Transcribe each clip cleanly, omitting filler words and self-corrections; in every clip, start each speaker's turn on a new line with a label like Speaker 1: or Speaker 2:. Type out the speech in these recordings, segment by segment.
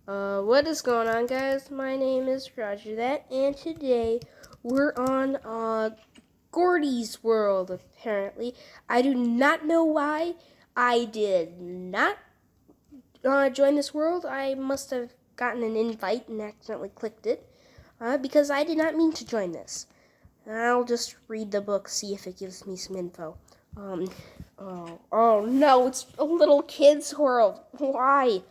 Speaker 1: What is going on, guys? My name is Roger That, and today we're on Gordy's World. Apparently, I do not know why I did not join this world. I must have gotten an invite and accidentally clicked it because I did not mean to join this. I'll just read the book, see if it gives me some info. Oh no, it's a little kid's world. Why?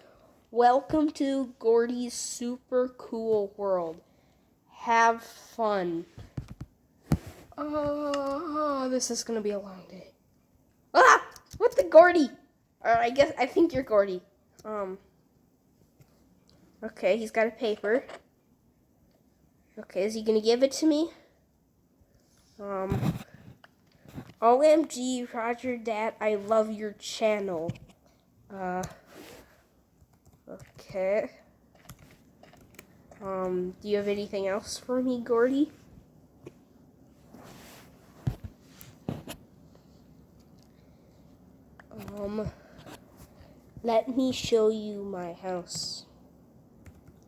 Speaker 1: Welcome to Gordy's super cool world. Have fun. Oh, this is gonna be a long day. Ah! What the Gordy? I think you're Gordy. Okay, he's got a paper. Okay, is he gonna give it to me? OMG, Roger Dat, I love your channel. Okay. Do you have anything else for me, Gordy? Let me show you my house.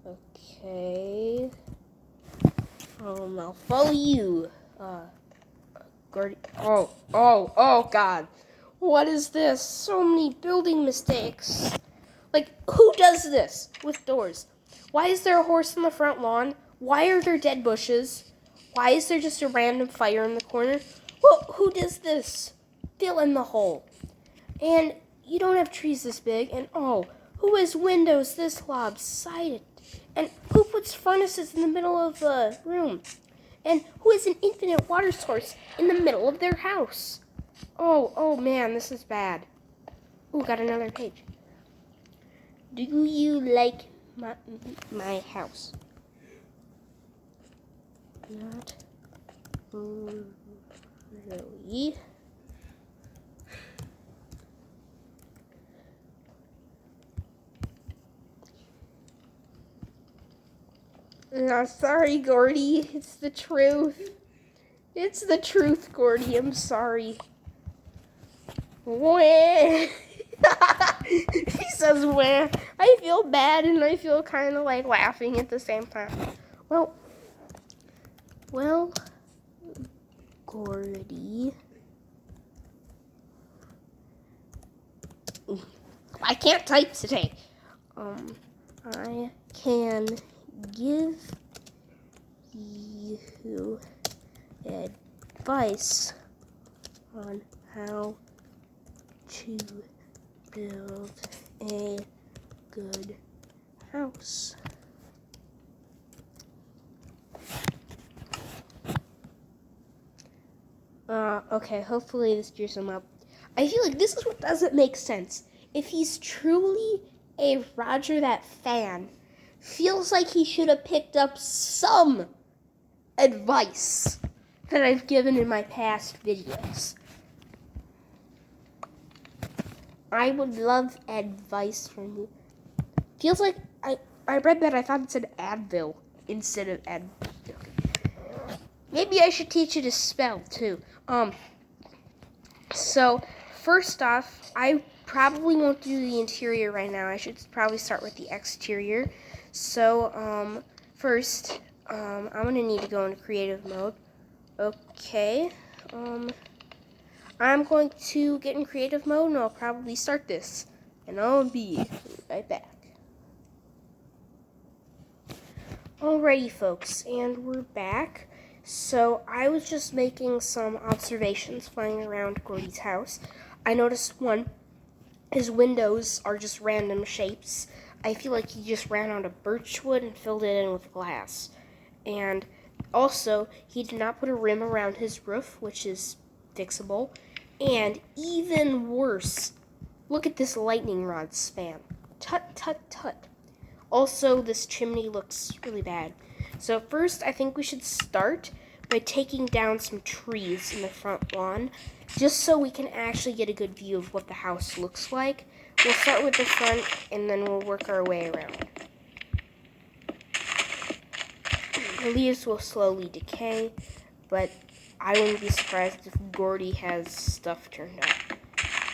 Speaker 1: Okay. I'll follow you. Gordy. Oh, God. What is this? So many building mistakes. Like, who does this with doors? Why is there a horse on the front lawn? Why are there dead bushes? Why is there just a random fire in the corner? Well, who does this? Fill in the hole. And you don't have trees this big. And who has windows this lopsided? And who puts furnaces in the middle of the room? And who has an infinite water source in the middle of their house? Oh man, this is bad. Ooh, got another page. Do you like my house? Not really. No, sorry, Gordy. It's the truth. It's the truth, Gordy. I'm sorry. Wah. He says wah. I feel bad and I feel kind of like laughing at the same time. Well, Gordy. I can't type today. I can give you advice on how to build a good house. Okay, hopefully this cheers him up. I feel like this is what doesn't make sense. If he's truly a Roger That fan, feels like he should have picked up some advice that I've given in my past videos. I would love advice from you. Feels like I read that, I thought it said Advil instead of Maybe I should teach you to spell too. So first off, I probably won't do the interior right now. I should probably start with the exterior. So first, I'm gonna need to go into creative mode. Okay. I'm going to get in creative mode and I'll probably start this. And I'll be right back. Alrighty, folks, and we're back. So I was just making some observations flying around Gordy's house. I noticed one, his windows are just random shapes. I feel like he just ran out of birch wood and filled it in with glass. And also, he did not put a rim around his roof, which is fixable. And even worse, look at this lightning rod span. Tut, tut, tut. Also, this chimney looks really bad. So first, I think we should start by taking down some trees in the front lawn, just so we can actually get a good view of what the house looks like. We'll start with the front, and then we'll work our way around. The leaves will slowly decay, but I wouldn't be surprised if Gordy has stuff turned up.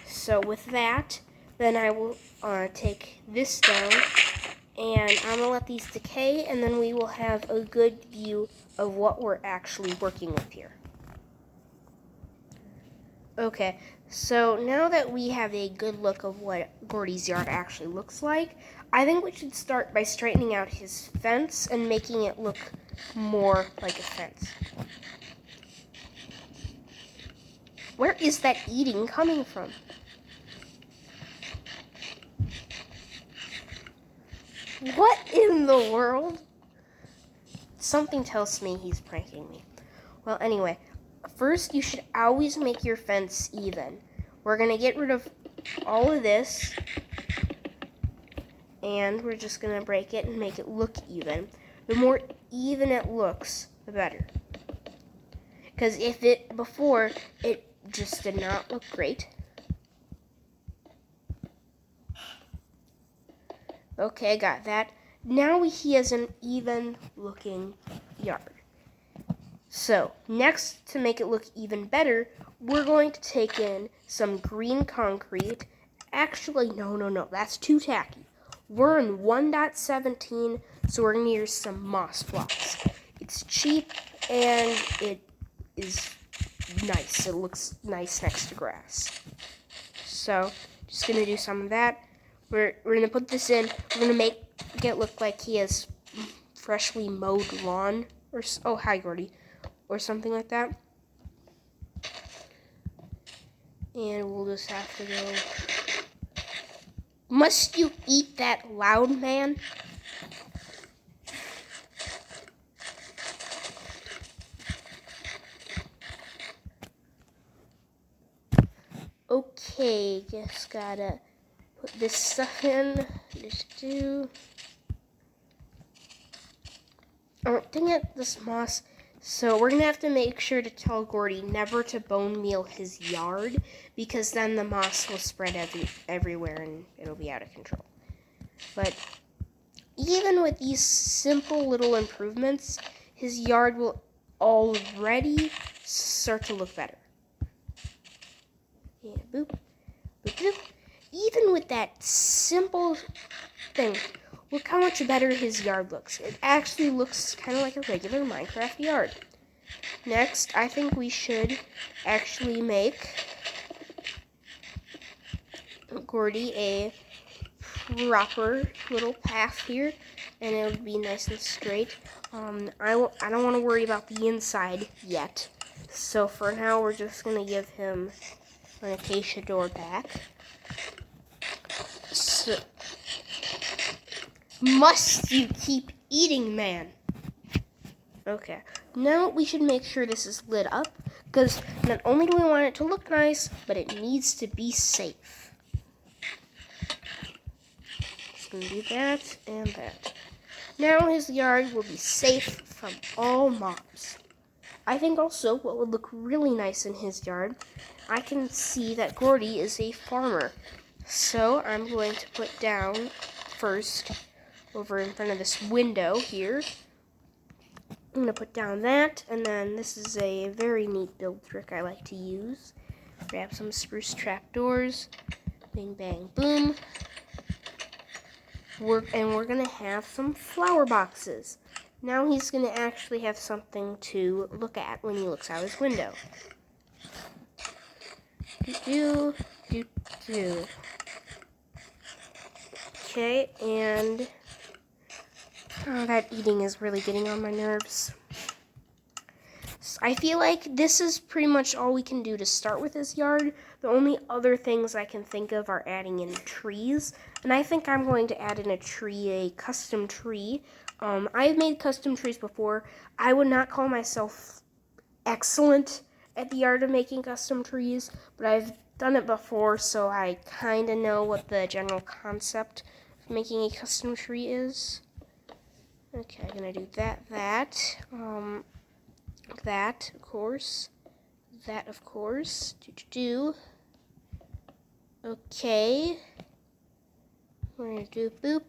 Speaker 1: So with that, then I will take this down And I'm gonna let these decay, and then we will have a good view of what we're actually working with here. Okay, so now that we have a good look of what Gordy's yard actually looks like, I think we should start by straightening out his fence and making it look more like a fence. Where is that eating coming from? What in the world? Something tells me he's pranking me. Well, anyway, first you should always make your fence even. We're going to get rid of all of this, and we're just going to break it and make it look even. The more even it looks, the better. Because before, it just did not look great. Okay, got that. Now he has an even looking yard. So, next, to make it look even better, we're going to take in some green concrete. Actually, no, that's too tacky. We're in 1.17, so we're going to use some moss blocks. It's cheap, and it is nice. It looks nice next to grass. So, just going to do some of that. We're going to put this in. We're going to make it look like he has freshly mowed lawn. Oh, hi, Gordy. Or something like that. And we'll just have to go. Must you eat that loud, man? Okay, just gotta put this stuff in. Oh, dang it, this moss. So we're going to have to make sure to tell Gordy never to bone meal his yard, because then the moss will spread everywhere and it'll be out of control. But even with these simple little improvements, his yard will already start to look better. Yeah, boop, boop, boop. Even with that simple thing, look how much better his yard looks. It actually looks kind of like a regular Minecraft yard. Next, I think we should actually make Gordy a proper little path here, and it would be nice and straight. I don't want to worry about the inside yet, so for now we're just going to give him an acacia door back. So, must you keep eating, man? Okay, now we should make sure this is lit up, because not only do we want it to look nice, but it needs to be safe. Just gonna do that and that. Now his yard will be safe from all mobs. I think also what would look really nice in his yard, I can see that Gordy is a farmer. So I'm going to put down first over in front of this window here. I'm going to put down that, and then this is a very neat build trick I like to use. Grab some spruce trapdoors, bing, bang, boom. We're going to have some flower boxes. Now he's going to actually have something to look at when he looks out his window. Do. Okay, and that eating is really getting on my nerves. So I feel like this is pretty much all we can do to start with his yard. The only other things I can think of are adding in trees. And I think I'm going to add in a custom tree. I've made custom trees before. I would not call myself excellent at the art of making custom trees, but I've done it before, so I kind of know what the general concept of making a custom tree is. Okay, I'm gonna do that, of course, okay, we're gonna do boop,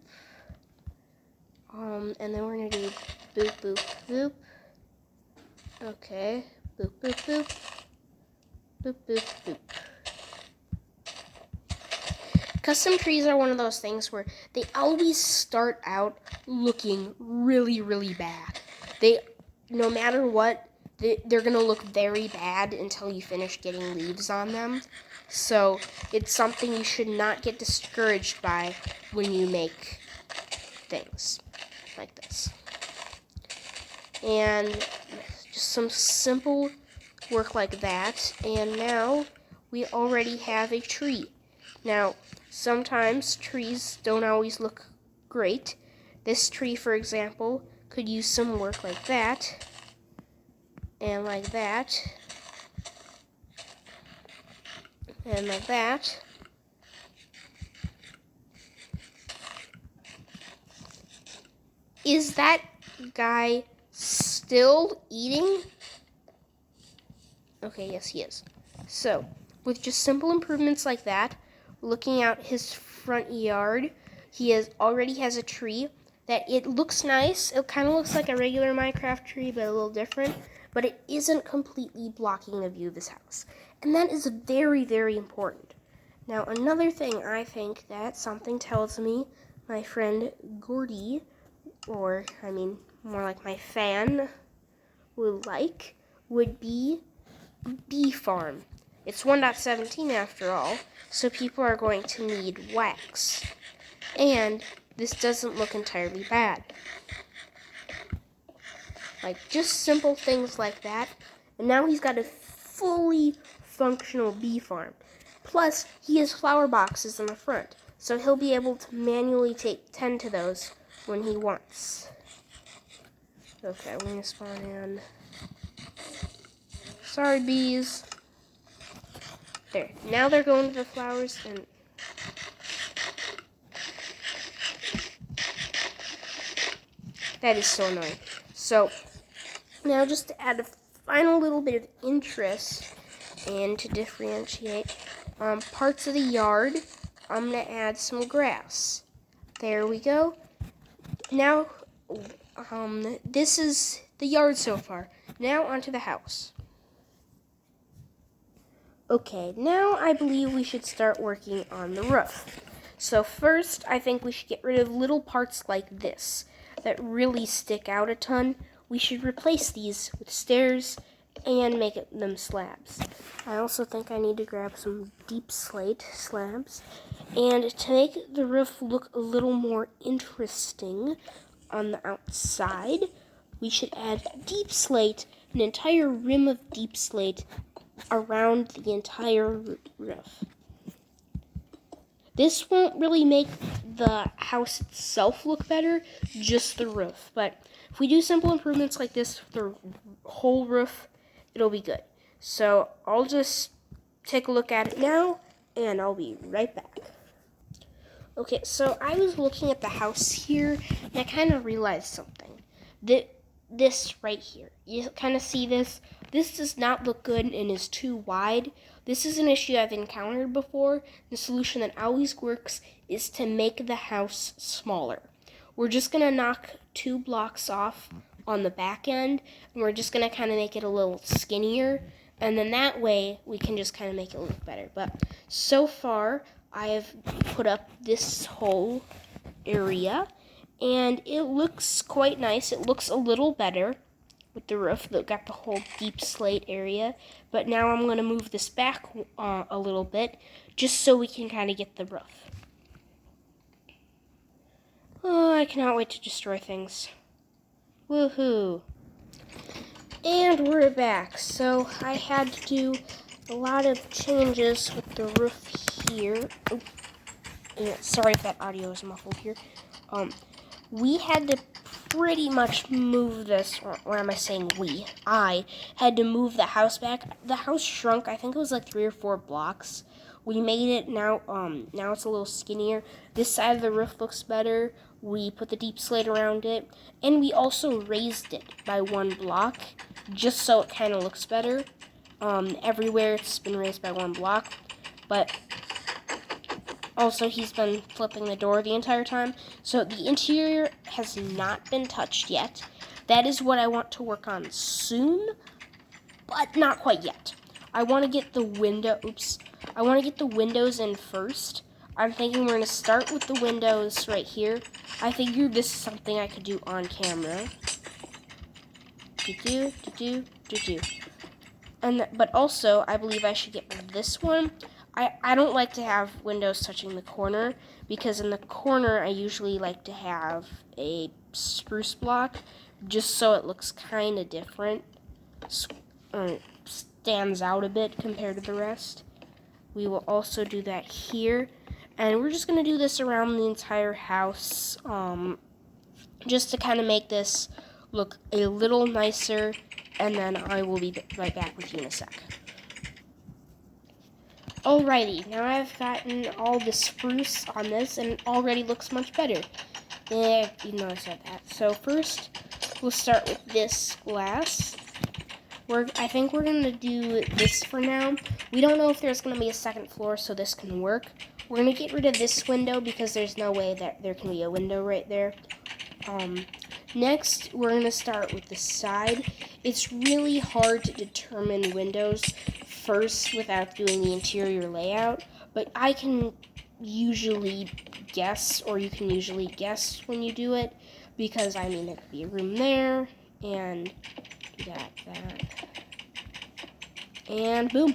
Speaker 1: and then we're gonna do boop, boop, boop, okay, boop, boop, boop, boop, boop, boop. Custom trees are one of those things where they always start out looking really, really bad. No matter what, they're going to look very bad until you finish getting leaves on them. So it's something you should not get discouraged by when you make things like this. And just some simple work like that. And now we already have a tree. Now, sometimes trees don't always look great. This tree, for example, could use some work like that, and like that, and like that. Is that guy still eating? Okay, yes, he is. So, with just simple improvements like that, looking out his front yard, he already has a tree that it looks nice. It kind of looks like a regular Minecraft tree, but a little different. But it isn't completely blocking the view of this house. And that is very, very important. Now, another thing I think that something tells me my friend Gordy, or I mean more like my fan, would be bee farm. It's 1.17 after all, so people are going to need wax. And this doesn't look entirely bad. Like, just simple things like that. And now he's got a fully functional bee farm. Plus, he has flower boxes in the front, so he'll be able to manually tend to those when he wants. Okay, we're going to spawn in. Sorry, bees. There. Now they're going to the flowers, and that is so annoying. So, now just to add a final little bit of interest and to differentiate parts of the yard, I'm going to add some grass. There we go. Now, this is the yard so far. Now onto the house. Okay, now I believe we should start working on the roof. So first, I think we should get rid of little parts like this that really stick out a ton. We should replace these with stairs and make them slabs. I also think I need to grab some deep slate slabs. And to make the roof look a little more interesting on the outside, we should add deep slate, an entire rim of deep slate around the entire roof. This won't really make the house itself look better, just the roof. But if we do simple improvements like this, the whole roof, it'll be good. So I'll just take a look at it now, and I'll be right back. Okay, so I was looking at the house here, and I kind of realized something. This right here, you kind of see this? This does not look good and is too wide. This is an issue I've encountered before. The solution that always works is to make the house smaller. We're just going to knock 2 blocks off on the back end, and we're just going to kind of make it a little skinnier, and then that way we can just kind of make it look better. But so far, I have put up this whole area, and it looks quite nice. It looks a little better with the roof that got the whole deep slate area. But now I'm going to move this back a little bit just so we can kind of get the roof. Oh, I cannot wait to destroy things. Woohoo. And we're back. So I had to do a lot of changes with the roof here. Oh, yeah, sorry if that audio is muffled here. We had to pretty much move this, or what am I saying we? I had to move the house back. The house shrunk, I think it was like 3 or 4 blocks. We made it now it's a little skinnier. This side of the roof looks better. We put the deep slate around it, and we also raised it by 1 block, just so it kind of looks better. Everywhere it's been raised by 1 block, but also, he's been flipping the door the entire time. So the interior has not been touched yet. That is what I want to work on soon, but not quite yet. I want to get the windows in first. I'm thinking we're going to start with the windows right here. I figured this is something I could do on camera. But also, I believe I should get rid of this one. I don't like to have windows touching the corner, because in the corner I usually like to have a spruce block, just so it looks kind of different, stands out a bit compared to the rest. We will also do that here, and we're just going to do this around the entire house, just to kind of make this look a little nicer, and then I will be right back with you in a sec. Alrighty, now I've gotten all the spruce on this, and it already looks much better. Yeah, you know I said that. So first, we'll start with this glass. I think we're going to do this for now. We don't know if there's going to be a second floor, so this can work. We're going to get rid of this window because there's no way that there can be a window right there. Next, we're going to start with the side. It's really hard to determine windows first without doing the interior layout, but I can usually guess, or you can usually guess when you do it, because I mean, there could be a room there, and that, and boom.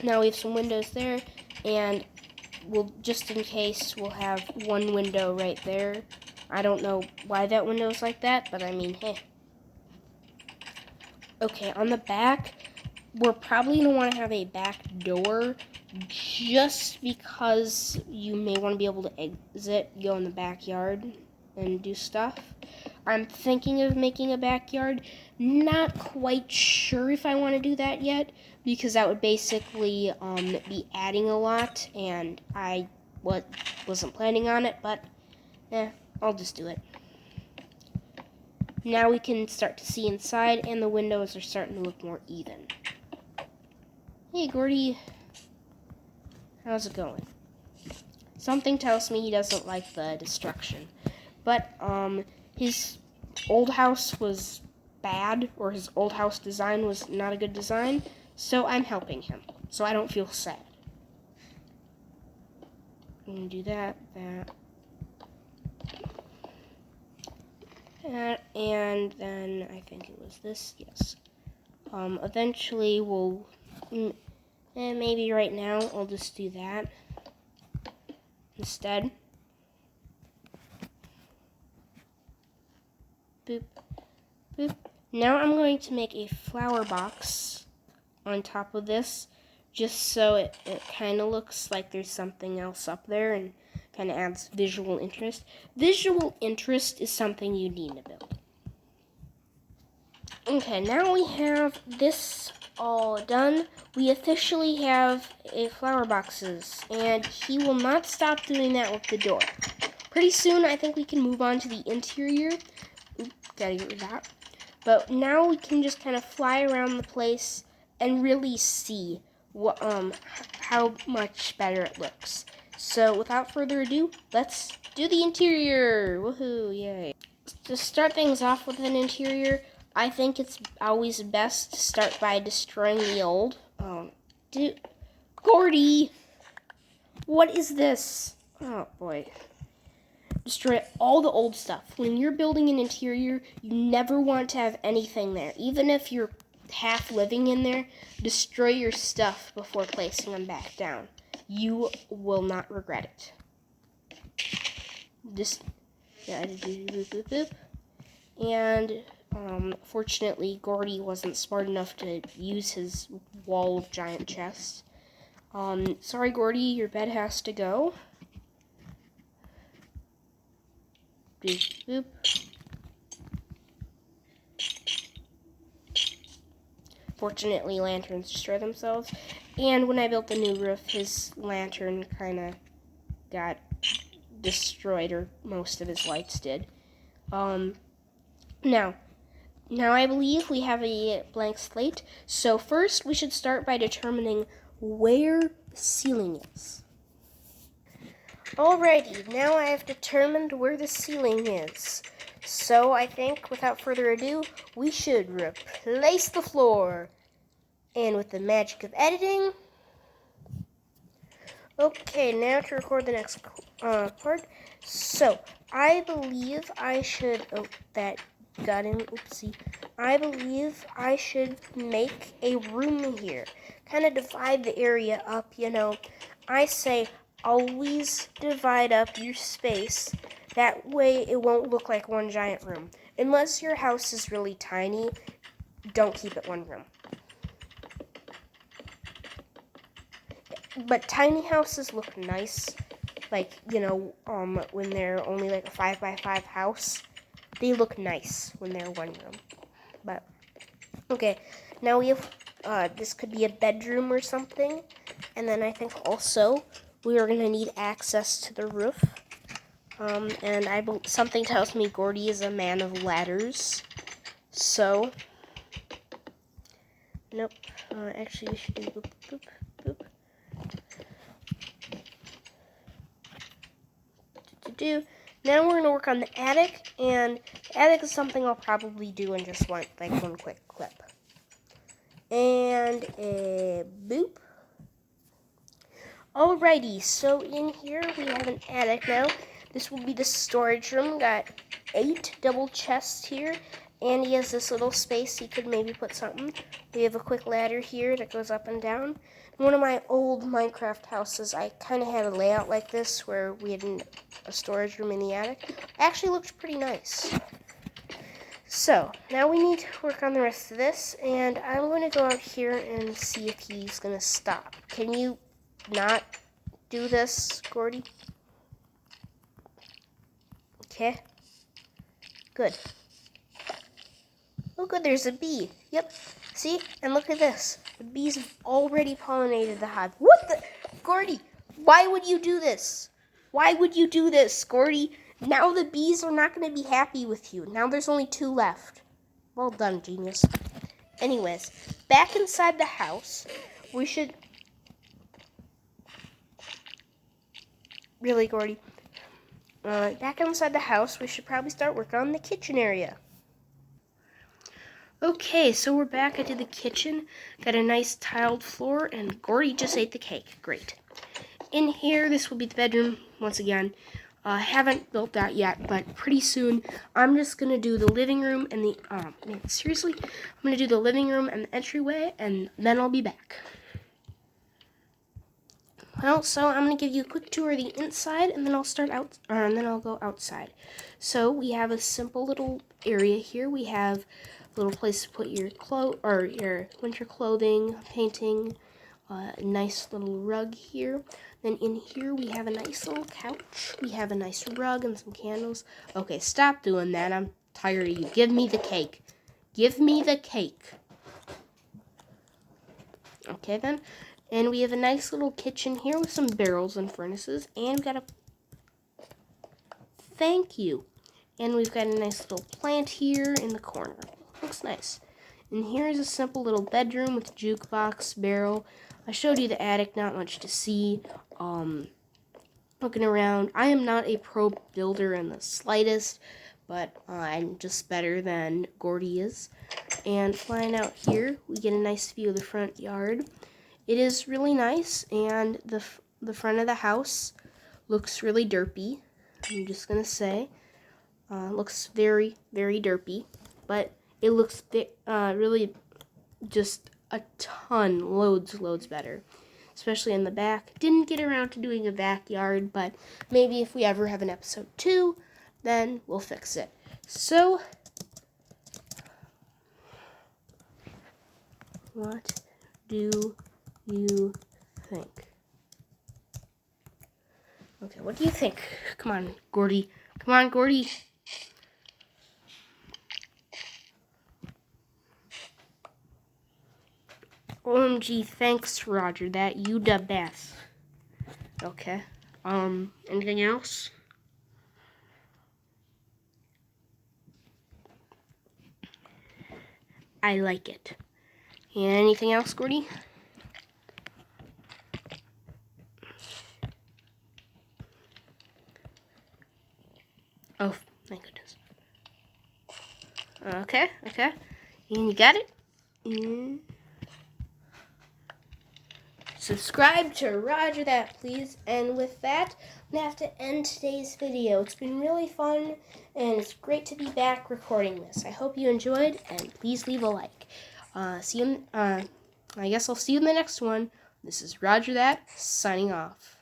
Speaker 1: Now we have some windows there, and we'll, just in case, we'll have one window right there. I don't know why that window is like that, but I mean, hey. Okay, on the back, we're probably going to want to have a back door, just because you may want to be able to exit, go in the backyard, and do stuff. I'm thinking of making a backyard. Not quite sure if I want to do that yet, because that would basically be adding a lot, and I wasn't planning on it, but I'll just do it. Now we can start to see inside, and the windows are starting to look more even. Hey, Gordy. How's it going? Something tells me he doesn't like the destruction. But, his old house was bad, or his old house design was not a good design, so I'm helping him, so I don't feel sad. I'm gonna do that, and then I think it was this, yes. Eventually we'll, and maybe right now I'll just do that instead. Boop, boop. Now I'm going to make a flower box on top of this, just so it kind of looks like there's something else up there and kind of adds visual interest. Visual interest is something you need to build. Okay, now we have this all done. We officially have a flower boxes, and he will not stop doing that with the door. Pretty soon, I think we can move on to the interior. Oop, gotta get rid of that. But now we can just kind of fly around the place and really see what, how much better it looks. So without further ado, let's do the interior. Woohoo, yay. To start things off with an interior, I think it's always best to start by destroying the old. Dude, Gordy, what is this? Oh boy. Destroy all the old stuff. When you're building an interior, you never want to have anything there. Even if you're half living in there, destroy your stuff before placing them back down. You will not regret it. Just, yeah, and fortunately, Gordy wasn't smart enough to use his wall of giant chests. Sorry, Gordy, your bed has to go. Boop, boop. Fortunately, lanterns destroy themselves. And when I built the new roof, his lantern kind of got destroyed, or most of his lights did. Now I believe we have a blank slate. So first, we should start by determining where the ceiling is. Alrighty, now I have determined where the ceiling is. So I think, without further ado, we should replace the floor. And with the magic of editing, Okay, now to record the next part. So, I believe I should, that got in, oopsie. I believe I should make a room here. Kind of divide the area up, I say always divide up your space. That way it won't look like one giant room. Unless your house is really tiny, don't keep it one room. But tiny houses look nice, like, when they're only like a 5x5 house. They look nice when they're one room. But, okay, now we have, this could be a bedroom or something. And then I think also we are going to need access to the roof. And something tells me Gordy is a man of ladders. So, nope, actually we should do boop, boop, boop. Now we're going to work on the attic, and the attic is something I'll probably do in just one quick clip. And boop. Alrighty, so in here we have an attic now. This will be the storage room. Got 8 double chests here, and he has this little space he could maybe put something. We have a quick ladder here that goes up and down. In one of my old Minecraft houses, I kind of had a layout like this where we had a storage room in the attic. It actually looked pretty nice. So, now we need to work on the rest of this, and I'm going to go out here and see if he's going to stop. Can you not do this, Gordy? Okay. Good. Oh, good, there's a bee. Yep. See? And look at this. The bees have already pollinated the hive. What the? Gordy, why would you do this? Why would you do this, Gordy? Now the bees are not going to be happy with you. Now there's only 2 left. Well done, genius. Anyways, back inside the house, we should... Really, Gordy? Back inside the house, we should probably start working on the kitchen area. Okay, so we're back into the kitchen. Got a nice tiled floor, and Gordy just ate the cake. Great. In here, this will be the bedroom, once again. I haven't built that yet, but pretty soon, I'm just going to do the living room and the, seriously? I'm going to do the living room and the entryway, and then I'll be back. Well, so I'm going to give you a quick tour of the inside, and then I'll go outside. So we have a simple little area here. We have a little place to put your your winter clothing, painting, a nice little rug here. Then in here we have a nice little couch. We have a nice rug and some candles. Okay, stop doing that. I'm tired of you. Give me the cake. Give me the cake. Okay, then. And we have a nice little kitchen here with some barrels and furnaces. And we've got a... Thank you. And we've got a nice little plant here in the corner. Looks nice. And here's a simple little bedroom with a jukebox, barrel. I showed you the attic, not much to see. Looking around, I am not a pro builder in the slightest, but I'm just better than Gordy is. And flying out here, we get a nice view of the front yard. It is really nice, and the front of the house looks really derpy. I'm just gonna say, looks very, very derpy, but it looks really just a ton, loads better. Especially in the back. Didn't get around to doing a backyard, but maybe if we ever have an episode 2, then we'll fix it. So, what do you think? Okay, what do you think? Come on, Gordy. Come on, Gordy. OMG, thanks, Roger. That you the best. Okay. Anything else? I like it. And anything else, Gordy? Oh, thank goodness. Okay. And you got it? subscribe to Roger That, please. And with that, I'm going to have to end today's video. It's been really fun, and it's great to be back recording this. I hope you enjoyed, and please leave a like. I guess I'll see you in the next one. This is Roger That, signing off.